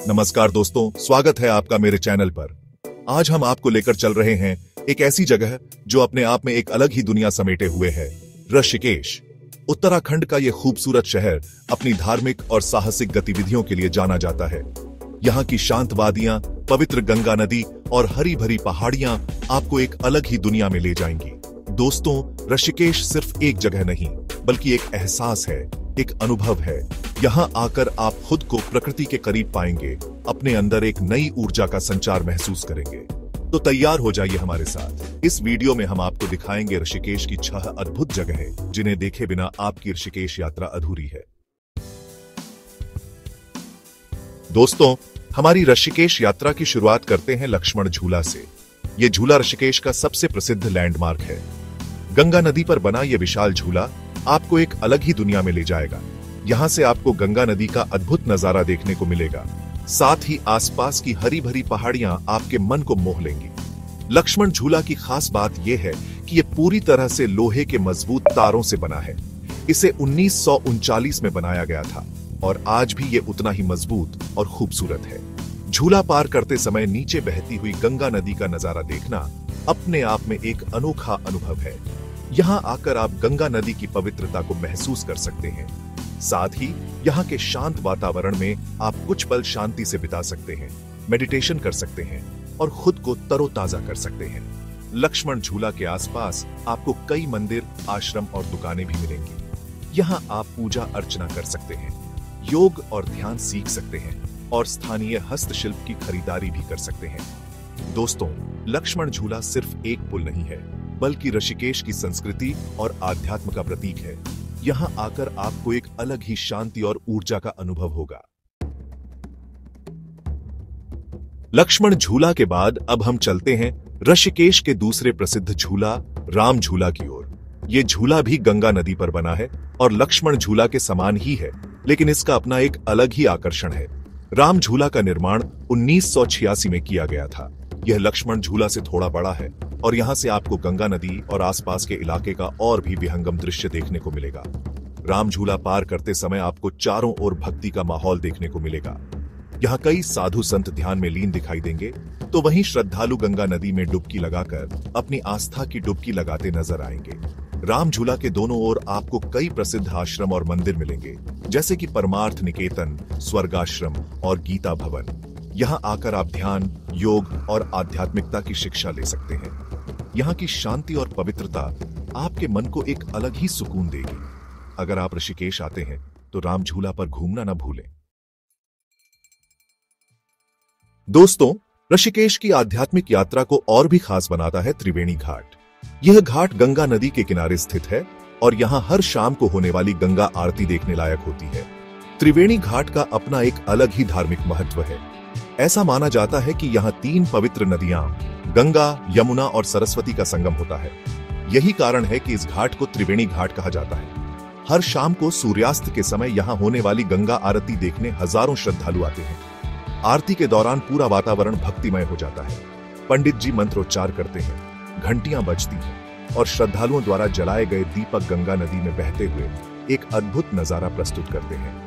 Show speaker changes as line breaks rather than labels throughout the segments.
नमस्कार दोस्तों, स्वागत है आपका मेरे चैनल पर। आज हम आपको लेकर चल रहे हैं एक ऐसी जगह जो अपने आप में एक अलग ही दुनिया समेटे हुए है। ऋषिकेश उत्तराखंड का ये खूबसूरत शहर अपनी धार्मिक और साहसिक गतिविधियों के लिए जाना जाता है। यहाँ की शांत वादियां, पवित्र गंगा नदी और हरी भरी पहाड़ियां आपको एक अलग ही दुनिया में ले जाएंगी। दोस्तों, ऋषिकेश सिर्फ एक जगह नहीं बल्कि एक एहसास है, एक अनुभव है। यहाँ आकर आप खुद को प्रकृति के करीब पाएंगे, अपने अंदर एक नई ऊर्जा का संचार महसूस करेंगे। तो तैयार हो जाइए हमारे साथ। इस वीडियो में हम आपको दिखाएंगे ऋषिकेश की 6 अद्भुत जगहें जिन्हें देखे बिना आपकी ऋषिकेश यात्रा अधूरी है। दोस्तों, हमारी ऋषिकेश यात्रा की शुरुआत करते हैं लक्ष्मण झूला से। ये झूला ऋषिकेश का सबसे प्रसिद्ध लैंडमार्क है। गंगा नदी पर बना ये विशाल झूला आपको एक अलग ही दुनिया में ले जाएगा। यहाँ से आपको गंगा नदी का अद्भुत नजारा देखने को मिलेगा, साथ ही आसपास की हरी भरी पहाड़ियां आपके मन को मोह लेंगी। लक्ष्मण झूला की खास बात यह है कि यह पूरी तरह से लोहे के मजबूत तारों से बना है। इसे 1939 में बनाया गया था और आज भी ये उतना ही मजबूत और खूबसूरत है। झूला पार करते समय नीचे बहती हुई गंगा नदी का नजारा देखना अपने आप में एक अनोखा अनुभव है। यहाँ आकर आप गंगा नदी की पवित्रता को महसूस कर सकते हैं। साथ ही यहाँ के शांत वातावरण में आप कुछ पल शांति से बिता सकते हैं, मेडिटेशन कर सकते हैं और खुद को तरोताजा कर सकते हैं। लक्ष्मण झूला के आसपास आपको कई मंदिर, आश्रम और दुकानें भी मिलेंगी। यहाँ आप पूजा अर्चना कर सकते हैं, योग और ध्यान सीख सकते हैं और स्थानीय हस्तशिल्प की खरीदारी भी कर सकते हैं। दोस्तों, लक्ष्मण झूला सिर्फ एक पुल नहीं है बल्कि ऋषिकेश की संस्कृति और आध्यात्म का प्रतीक है। यहाँ आकर आपको एक अलग ही शांति और ऊर्जा का अनुभव होगा। लक्ष्मण झूला के बाद अब हम चलते हैं ऋषिकेश के दूसरे प्रसिद्ध झूला राम झूला की ओर। यह झूला भी गंगा नदी पर बना है और लक्ष्मण झूला के समान ही है, लेकिन इसका अपना एक अलग ही आकर्षण है। राम झूला का निर्माण 1986 में किया गया था। यह लक्ष्मण झूला से थोड़ा बड़ा है और यहाँ से आपको गंगा नदी और आसपास के इलाके का और भी विहंगम दृश्य देखने को मिलेगा। राम झूला पार करते समय आपको चारों ओर भक्ति का माहौल देखने को मिलेगा। यहाँ कई साधु संत ध्यान में लीन दिखाई देंगे, तो वहीं श्रद्धालु गंगा नदी में डुबकी लगाकर अपनी आस्था की डुबकी लगाते नजर आएंगे। राम झूला के दोनों ओर आपको कई प्रसिद्ध आश्रम और मंदिर मिलेंगे, जैसे कि परमार्थ निकेतन, स्वर्गाश्रम और गीता भवन। यहाँ आकर आप ध्यान, योग और आध्यात्मिकता की शिक्षा ले सकते हैं। यहाँ की शांति और पवित्रता आपके मन को एक अलग ही सुकून देगी। अगर आप ऋषिकेश आते हैं तो राम झूला पर घूमना न भूलें। दोस्तों, ऋषिकेश की आध्यात्मिक यात्रा को और भी खास बनाता है त्रिवेणी घाट। यह घाट गंगा नदी के किनारे स्थित है और यहाँ हर शाम को होने वाली गंगा आरती देखने लायक होती है। त्रिवेणी घाट का अपना एक अलग ही धार्मिक महत्व है। ऐसा माना जाता है कि यहाँ 3 पवित्र नदियां गंगा, यमुना और सरस्वती का संगम होता है। यही कारण है कि इस घाट को त्रिवेणी घाट कहा जाता है। हर शाम को सूर्यास्त के समय यहाँ होने वाली गंगा आरती देखने हजारों श्रद्धालु आते हैं। आरती के दौरान पूरा वातावरण भक्तिमय हो जाता है। पंडित जी मंत्रोच्चार करते हैं, घंटियां बजती हैं और श्रद्धालुओं द्वारा जलाए गए दीपक गंगा नदी में बहते हुए एक अद्भुत नजारा प्रस्तुत करते हैं।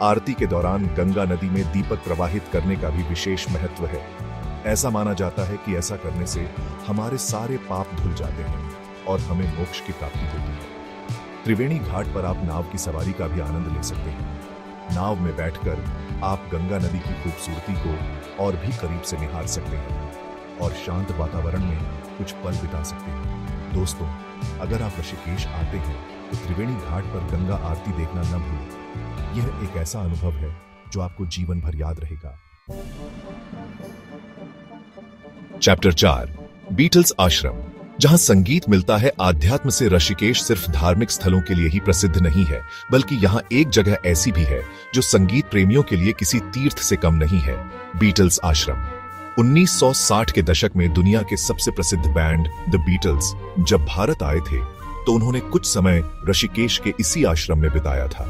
आरती के दौरान गंगा नदी में दीपक प्रवाहित करने का भी विशेष महत्व है। ऐसा माना जाता है कि ऐसा करने से हमारे सारे पाप धुल जाते हैं और हमें मोक्ष की प्राप्ति होती है। त्रिवेणी घाट पर आप नाव की सवारी का भी आनंद ले सकते हैं। नाव में बैठकर आप गंगा नदी की खूबसूरती को और भी करीब से निहार सकते हैं और शांत वातावरण में कुछ पल बिता सकते हैं। दोस्तों, अगर आप ऋषिकेश आते हैं तो त्रिवेणी घाट पर गंगा आरती देखना न भूलें। यह एक ऐसा अनुभव है जो आपको जीवन भर याद रहेगा। चैप्टर 4, बीटल्स आश्रम। जहां संगीत मिलता है आध्यात्म से, ऋषिकेश सिर्फ धार्मिक स्थलों के लिए ही प्रसिद्ध नहीं है, बल्कि यहाँ एक जगह ऐसी भी है जो संगीत प्रेमियों के लिए किसी तीर्थ से कम नहीं है। बीटल्स आश्रम। 1960 के दशक में दुनिया के सबसे प्रसिद्ध बैंड द बीटल्स जब भारत आए थे तो उन्होंने कुछ समय ऋषिकेश के इसी आश्रम में बिताया था।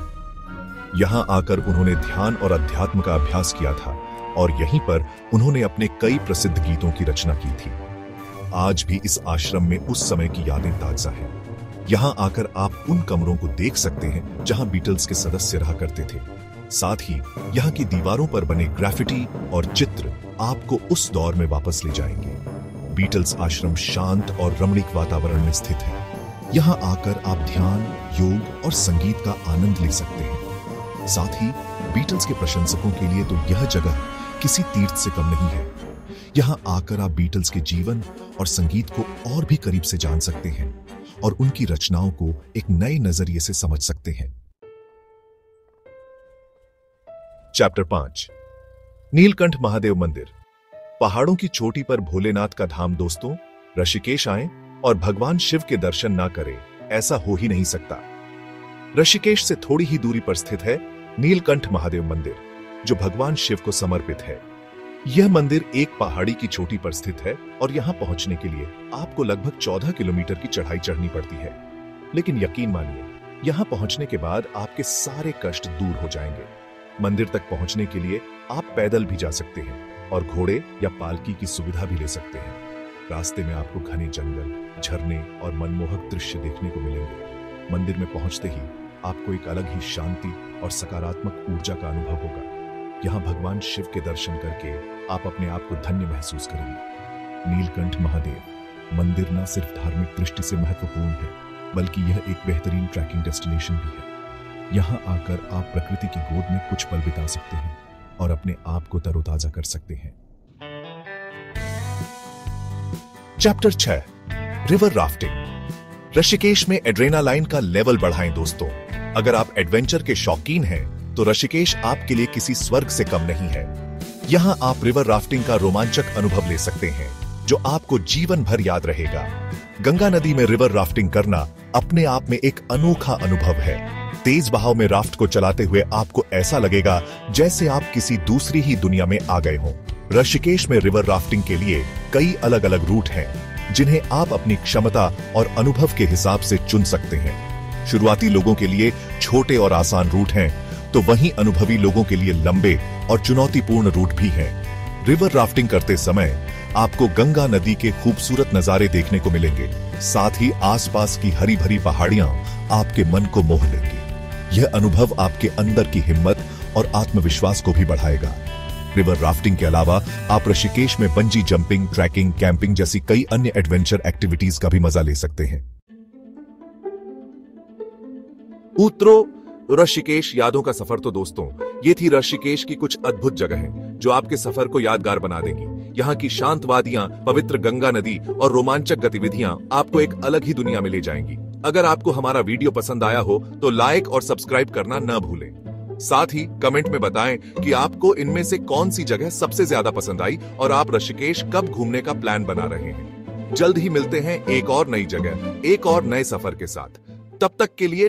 यहाँ आकर उन्होंने ध्यान और अध्यात्म का अभ्यास किया था और यहीं पर उन्होंने अपने कई प्रसिद्ध गीतों की रचना की थी। आज भी इस आश्रम में उस समय की यादें ताजा हैं। यहाँ आकर आप उन कमरों को देख सकते हैं जहां बीटल्स के सदस्य रहा करते थे। साथ ही यहाँ की दीवारों पर बने ग्राफिटी और चित्र आपको उस दौर में वापस ले जाएंगे। बीटल्स आश्रम शांत और रमणीक वातावरण में स्थित है। यहाँ आकर आप ध्यान, योग और संगीत का आनंद ले सकते हैं। साथ ही बीटल्स के प्रशंसकों के लिए तो यह जगह किसी तीर्थ से कम नहीं है। यहाँ आकर आप बीटल्स के जीवन और संगीत को और भी करीब से जान सकते हैं और उनकी रचनाओं को एक नए नजरिए से समझ सकते हैं। चैप्टर 5 नीलकंठ महादेव मंदिर। पहाड़ों की चोटी पर भोलेनाथ का धाम। दोस्तों, ऋषिकेश आएं और भगवान शिव के दर्शन ना करें, ऐसा हो ही नहीं सकता। ऋषिकेश से थोड़ी ही दूरी पर स्थित है नीलकंठ महादेव मंदिर, जो भगवान शिव को समर्पित है। यह मंदिर एक पहाड़ी की चोटी पर स्थित है और यहां पहुंचने के लिए आपको लगभग 14 किलोमीटर की चढ़ाई चढ़नी पड़ती है। लेकिन यकीन मानिए, यहां पहुंचने के बाद आपके सारे कष्ट दूर हो जाएंगे। मंदिर तक पहुंचने के लिए आप पैदल भी जा सकते हैं और घोड़े या पालकी की सुविधा भी ले सकते हैं। रास्ते में आपको घने जंगल, झरने और मनमोहक दृश्य देखने को मिलेंगे। मंदिर में पहुंचते ही आपको एक अलग ही शांति और सकारात्मक ऊर्जा का अनुभव होगा। यहाँ भगवान शिव के दर्शन करके आप अपने आप को धन्य महसूस करेंगे। नीलकंठ महादेव मंदिर न सिर्फ धार्मिक दृष्टि से महत्वपूर्ण है, बल्कि यह एक बेहतरीन ट्रैकिंग डेस्टिनेशन भी है। यहाँ आकर आप प्रकृति की गोद में कुछ पल बिता सकते हैं और अपने आप को तरोताजा कर सकते हैं। Chapter 6 river rafting. ऋषिकेश में एड्रेनालाइन का लेवल बढ़ाएं। दोस्तों, अगर आप एडवेंचर के शौकीन हैं तो ऋषिकेश आपके लिए किसी स्वर्ग से कम नहीं है। यहां आप रिवर राफ्टिंग का रोमांचक अनुभव ले सकते हैं, जो आपको जीवन भर याद रहेगा। गंगा नदी में रिवर राफ्टिंग करना अपने आप में एक अनोखा अनुभव है। तेज बहाव में राफ्ट को चलाते हुए आपको ऐसा लगेगा जैसे आप किसी दूसरी ही दुनिया में आ गए हों। ऋषिकेश में रिवर राफ्टिंग के लिए कई अलग अलग रूट हैं, जिन्हें आप अपनी क्षमता और अनुभव के हिसाब से चुन सकते हैं। शुरुआती लोगों के लिए छोटे और आसान रूट हैं, तो वहीं अनुभवी लोगों के लिए लंबे और चुनौतीपूर्ण रूट भी हैं। रिवर राफ्टिंग करते समय आपको गंगा नदी के खूबसूरत नजारे देखने को मिलेंगे। साथ ही आसपास की हरी भरी पहाड़ियां आपके मन को मोह लेंगी। यह अनुभव आपके अंदर की हिम्मत और आत्मविश्वास को भी बढ़ाएगा। रिवर राफ्टिंग के अलावा आप ऋषिकेश में बंजी जंपिंग, ट्रैकिंग, कैंपिंग जैसी कई अन्य एडवेंचर एक्टिविटीज का भी मजा ले सकते हैं। उत्तरो ऋषिकेश यादों का सफर। तो दोस्तों, ये थी ऋषिकेश की कुछ अद्भुत जगहें जो आपके सफर को यादगार बना देंगी। यहाँ की शांत वादियां, पवित्र गंगा नदी और रोमांचक गतिविधियां आपको एक अलग ही दुनिया में ले जाएंगी। अगर आपको हमारा वीडियो पसंद आया हो तो लाइक और सब्सक्राइब करना न भूलें। साथ ही कमेंट में बताएं कि आपको इनमें से कौन सी जगह सबसे ज्यादा पसंद आई और आप ऋषिकेश कब घूमने का प्लान बना रहे हैं। जल्द ही मिलते हैं एक और नई जगह, एक और नए सफर के साथ। तब तक के लिए